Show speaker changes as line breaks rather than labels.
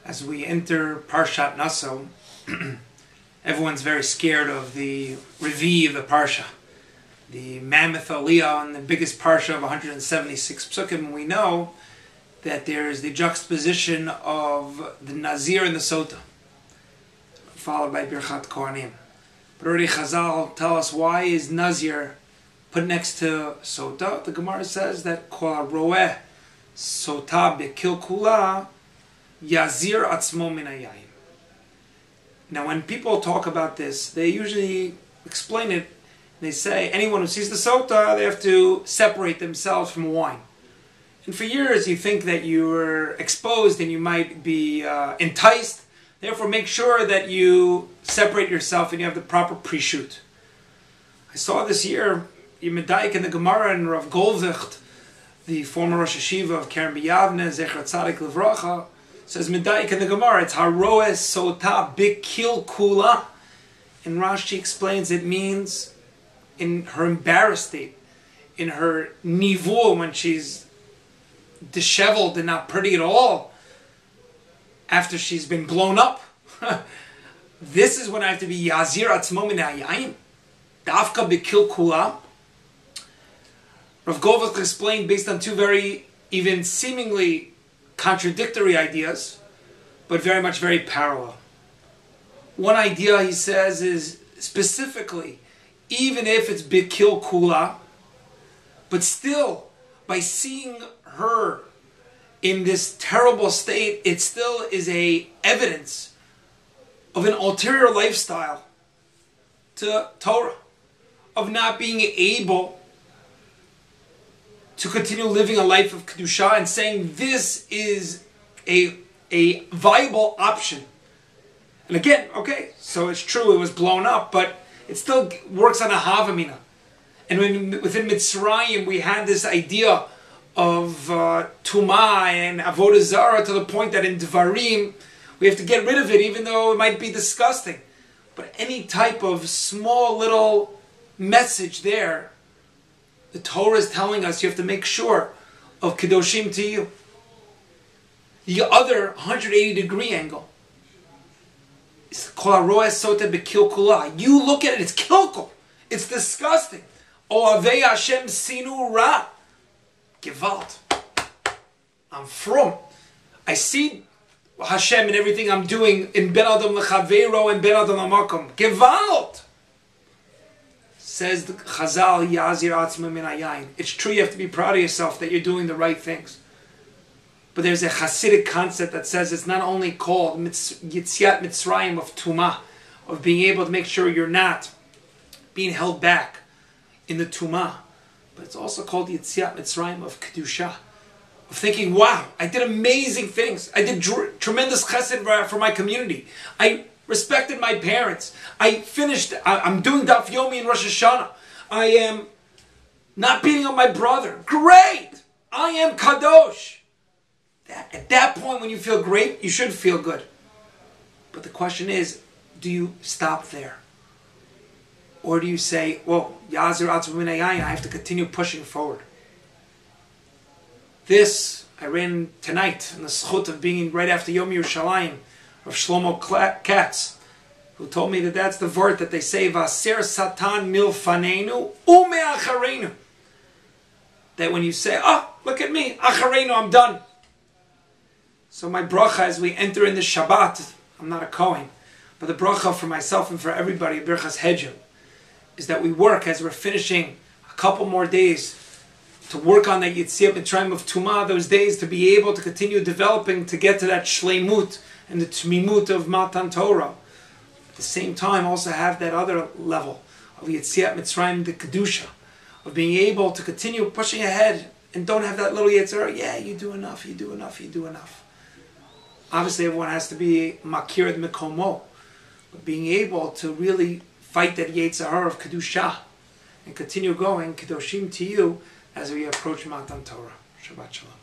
As we enter Parshat Naso, everyone's very scared of the Revi of the Parsha, the mammoth aliyah on the biggest Parsha of 176 psukim. We know that there is the juxtaposition of the Nazir and the Sota, followed by Birchat Kohanim. But already Chazal tell us, why is Nazir put next to Sota? The Gemara says that Kol Roeh Sota Bekil Kula Yazir Atzmo Min Hayayim. Now when people talk about this, they usually explain it. They say anyone who sees the Sota, they have to separate themselves from wine. And for years you think that you're exposed and you might be enticed. Therefore make sure that you separate yourself and you have the proper pre-shoot. I saw this year, Yemedayik in the Gemara, and Rav Goldvicht, the former Rosh Hashiva of Keren B'Yavne, Zecher Tzadik Livracha, says Medayik in the Gemara, it's Haroeh Sota Bikil Kula. And Rashi explains it means in her embarrassed state, in her nivur, when she's disheveled and not pretty at all, after she's been blown up. This is when I have to be Yazir Atzmo Min Hayayim. Dafka Bikil Kula. Rav Goldvicht explained based on two very, even seemingly contradictory ideas, but very parallel. One idea, he says, is specifically, even if it's Bikil Kula, but still, by seeing her in this terrible state, it still is a evidence of an ulterior lifestyle to Torah, of not being able to continue living a life of Kedusha, and saying this is a viable option. And again, okay, so it's true it was blown up, but it still works on a Havamina. And within Mitzrayim we had this idea of Tumah and Avodah Zarah, to the point that in Dvarim we have to get rid of it, even though it might be disgusting. But any type of small little message there, the Torah is telling us you have to make sure of Kedoshim to you. The other 180-degree angle is Kol Haroeh Sota B'Kil Kula. You look at it, it's kilkul. It's disgusting. Ohavei Hashem Sinu Ra. Gewalt. I'm from. I see Hashem in everything I'm doing, in Ben Adam L'Chaveiro and Ben Adam L'Makom. Gewalt. Says the Chazal, Yazir Atzmo Min Hayayim. It's true, you have to be proud of yourself that you're doing the right things. But there's a Hasidic concept that says it's not only called Yitziat Mitzrayim of Tumah, of being able to make sure you're not being held back in the Tumah, but it's also called Yitziat Mitzrayim of Kedusha, of thinking, wow, I did amazing things. I did tremendous chesed for my community. I respected my parents. I'm doing Daf Yomi in Rosh Hashanah. I am not beating on my brother. Great! I am Kadosh. At that point, when you feel great, you should feel good. But the question is, do you stop there? Or do you say, well, Yazir Atzmo Min Hayayim, I have to continue pushing forward? This, I ran tonight in the schut of being right after Yom Yerushalayim, of Shlomo Katz, who told me that that's the word that they say, Vaser Satan milfanenu ume'acharenu. That when you say, oh, look at me, acharenu, I'm done. So my bracha as we enter in the Shabbat, I'm not a Kohen, but the bracha for myself and for everybody, Birchas Hedju, is that we work as we're finishing a couple more days to work on that Yitziat Mitzrayim of Tumah, those days to be able to continue developing, to get to that Shleimut and the Tmimut of Matan Torah. At the same time, also have that other level of Yitziat Mitzrayim, the Kedusha, of being able to continue pushing ahead and don't have that little Yetzirah, yeah, you do enough, you do enough, you do enough. Obviously everyone has to be Makir Mekomo, but being able to really fight that Yetzirah of Kedusha and continue going, Kedoshim to you, as we approach Matan Torah. Shabbat Shalom.